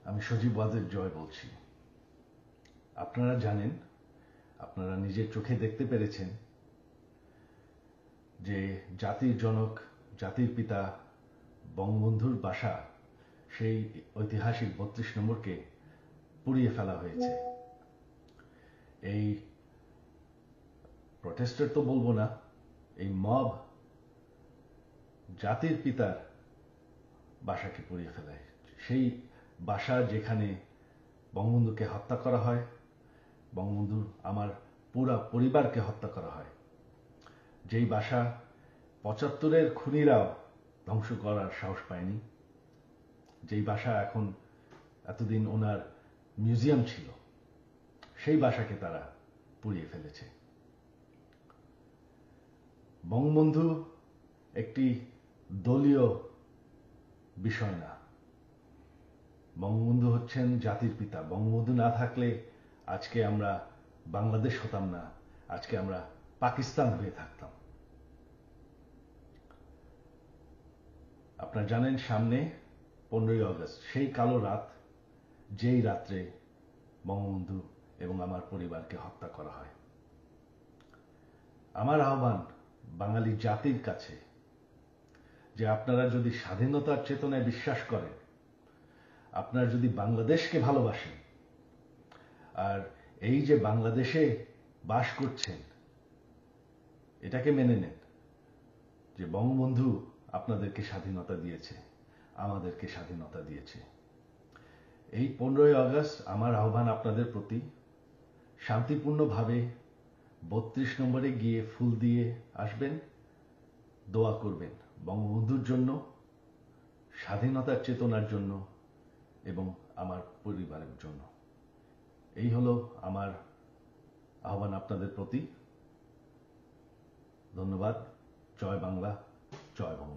আমি সজীব ওয়াজেদ জয় বলছি। আপনারা জানেন, আপনারা নিজের চোখে দেখতে পেরেছেন যে জাতির জনক, জাতির পিতা বঙ্গবন্ধুর বাসা, সেই ঐতিহাসিক ৩২ নম্বরকে পুড়িয়ে ফেলা হয়েছে। এই প্রটেস্টার তো বলবো না, এই মব জাতির পিতার বাসাকে পুড়িয়ে ফেলায়। সেই বাসা যেখানে বঙ্গবন্ধুকে হত্যা করা হয়, বঙ্গবন্ধুর আমার পুরা পরিবারকে হত্যা করা হয়, যেই বাসা ৭৫-এর খুনিরাও ধ্বংস করার সাহস পায়নি, যেই বাসা এখন এতদিন ওনার মিউজিয়াম ছিল, সেই বাসাকে তারা পুড়িয়ে ফেলেছে। বঙ্গবন্ধু একটি দলীয় বিষয় না, বঙ্গবন্ধু হচ্ছেন জাতির পিতা। বঙ্গবন্ধু না থাকলে আজকে আমরা বাংলাদেশ হতাম না, আজকে আমরা পাকিস্তান হয়ে থাকতাম। আপনারা জানেন সামনে 15ই আগস্ট, সেই কালো রাত, যেই রাত্রে বঙ্গবন্ধু এবং আমার পরিবারকে হত্যা করা হয়। আমার আহ্বান বাঙালি জাতির কাছে যে আপনারা যদি স্বাধীনতার চেতনায় বিশ্বাস করেন, আপনারা যদি বাংলাদেশকে ভালোবাসেন, আর এই যে বাংলাদেশে বাস করছেন, এটাকে মেনে নেন যে বঙ্গবন্ধু আপনাদেরকে স্বাধীনতা দিয়েছে, আমাদেরকে স্বাধীনতা দিয়েছে। এই 15ই আগস্ট আমার আহ্বান আপনাদের প্রতি, শান্তিপূর্ণভাবে ৩২ নম্বরে গিয়ে ফুল দিয়ে আসবেন, দোয়া করবেন বঙ্গবন্ধুর জন্য, স্বাধীনতার চেতনার জন্য এবং আমার পরিবারের জন্য। এই হলো আমার আহ্বান আপনাদের প্রতি। ধন্যবাদ। জয় বাংলা, জয় বঙ্গবন্ধু।